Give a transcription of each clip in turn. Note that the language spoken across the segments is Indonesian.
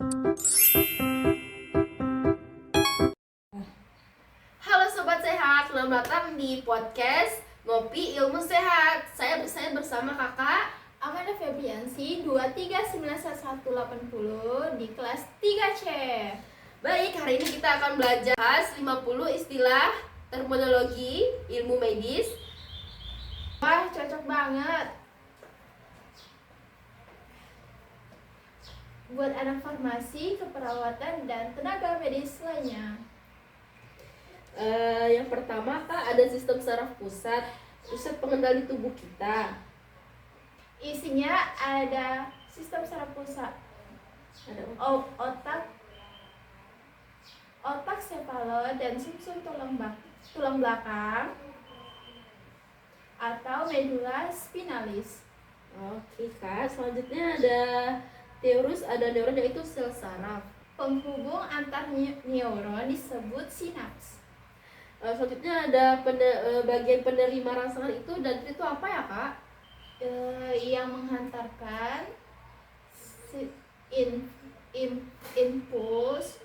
Halo Sobat Sehat, selamat datang di podcast Ngopi Ilmu Sehat. Saya bersama kakak Amanda Febriansi 2391180 di kelas 3C. Baik, hari ini kita akan belajar 50 istilah terminologi ilmu medis. Wah, cocok banget buat anak farmasi, keperawatan, dan tenaga medis lainnya. Yang pertama kak, ada sistem saraf pusat pengendali tubuh kita. Isinya ada sistem saraf pusat, Ada otak sefalo dan sumsum tulang belakang atau medula spinalis. Oke kak, selanjutnya ada teorus, ada neuron yaitu sel saraf. Penghubung antar neuron disebut sinaps. Selanjutnya ada bagian penerima rangsangan itu, dan itu apa ya kak? Yang menghantarkan impuls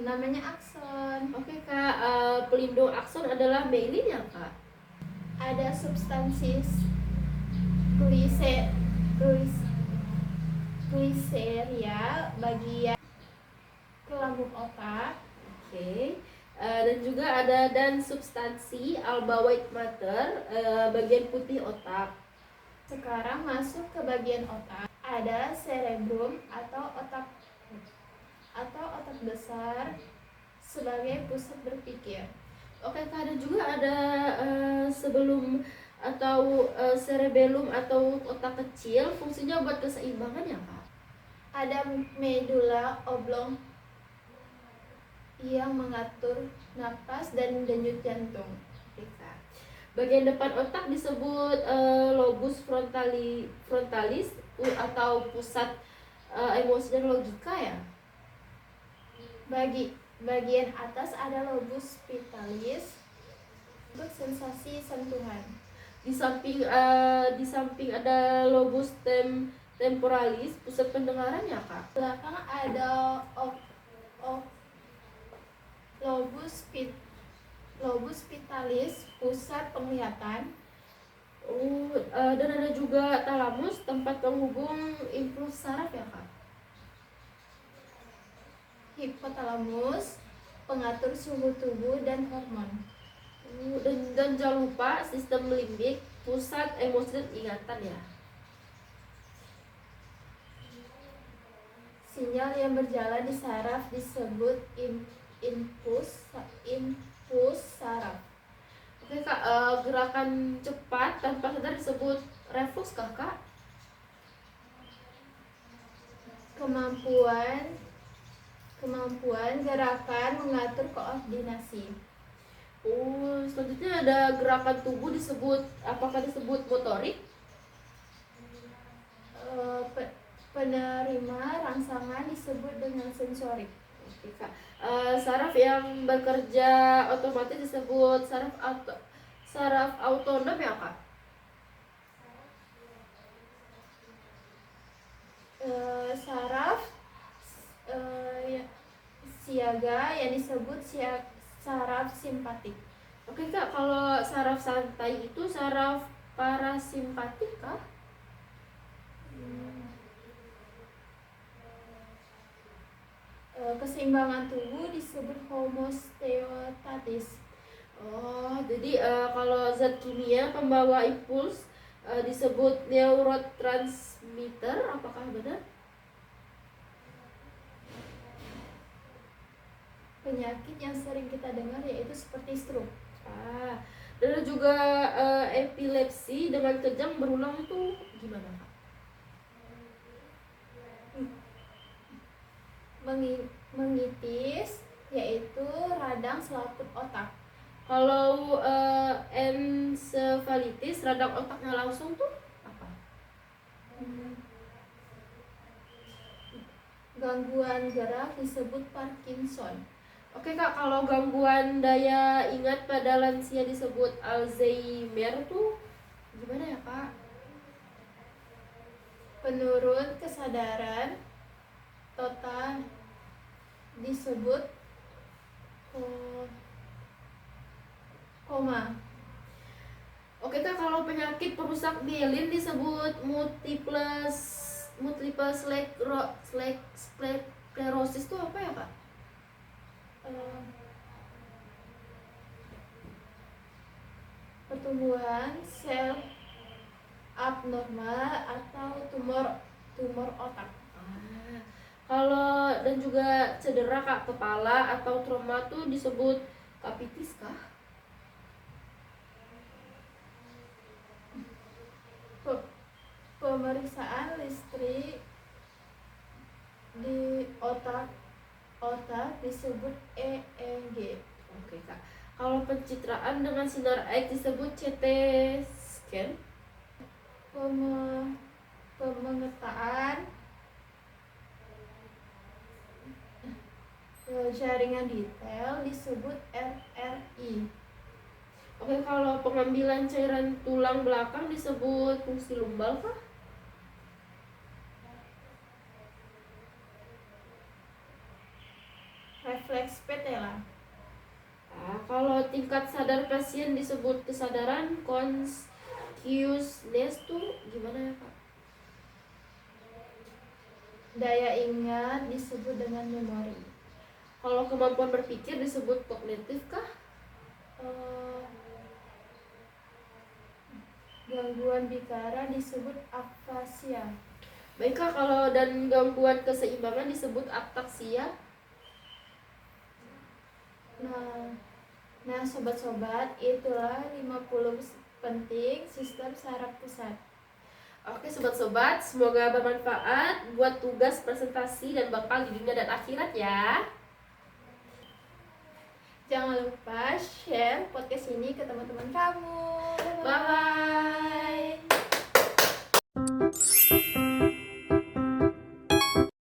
namanya akson. Oke kak, pelindung akson adalah myelin ya kak? Ada substansi gliseria bagian ke lambung otak. Oke. Dan juga ada substansi alba white matter, bagian putih otak. Sekarang masuk ke bagian otak. Ada cerebrum atau otak besar sebagai pusat berpikir. Oke kak, dan juga ada sebelum atau cerebellum atau otak kecil, fungsinya buat keseimbangan ya kak? Ada medula oblong yang mengatur napas dan denyut jantung. Oke, kak. Bagian depan otak disebut lobus frontalis atau pusat emosi dan logika ya. Bagian atas ada lobus pitalis untuk sensasi sentuhan. Di samping ada lobus temporalis, pusat pendengaran ya kak. Belakang ada lobus pitalis, pusat penglihatan. Dan ada juga talamus, tempat penghubung impuls saraf ya kak. Hipotalamus, pengatur suhu tubuh dan hormon. Dan jangan lupa sistem limbik, pusat emosi dan ingatan ya. Sinyal yang berjalan di saraf disebut impuls saraf. Oke kak, gerakan cepat tanpa sadar disebut refleks kakak. Kemampuan gerakan mengatur koordinasi. Selanjutnya ada gerakan tubuh apakah disebut motorik? Penerima rangsangan disebut dengan sensorik. Oke kak. Saraf yang bekerja otomatis disebut saraf autonom ya kak. Saraf siaga yang disebut saraf simpatik. Oke kak, kalau saraf santai itu saraf parasimpatik kah? Keseimbangan tubuh disebut homeostatis. Jadi kalau zat kimia pembawa impuls disebut neurotransmitter, apakah benar? Penyakit yang sering kita dengar yaitu seperti stroke. Dan juga epilepsi dengan kejang berulang itu gimana kak? Mengitis yaitu radang selaput otak. Kalau ensefalitis radang otaknya langsung tuh apa? Gangguan gerak disebut Parkinson. Oke kak, kalau gangguan daya ingat pada lansia disebut Alzheimer tuh gimana ya kak? Penurun kesadaran total disebut koma. Oke Kak, kalau penyakit perusak mielin disebut multiple sclerosis itu apa ya Kak? Eh, Pertumbuhan sel abnormal atau tumor otak. Kalau dan juga cedera Kak kepala atau trauma tuh disebut kapitis kah? Pemeriksaan listrik di otak disebut EEG. Oke Kak. Kalau pencitraan dengan sinar X disebut CT scan. Pemetaan jaringan detail disebut RRI. Oke, kalau pengambilan cairan tulang belakang disebut fungsi lumbal kah? Refleks patella. Nah, kalau tingkat sadar pasien disebut kesadaran consciousness tuh gimana ya Kak? Daya ingat disebut dengan memori. Kalau kemampuan berpikir disebut kognitif kah? Gangguan bicara disebut afasia. Baik Kak, kalau dan gangguan keseimbangan disebut ataksia. Nah, sobat-sobat, itulah 50 penting sistem saraf pusat. Oke sobat-sobat, semoga bermanfaat buat tugas presentasi dan bakal di dunia dan akhirat ya. Jangan lupa share podcast ini ke teman-teman kamu. Bye-bye.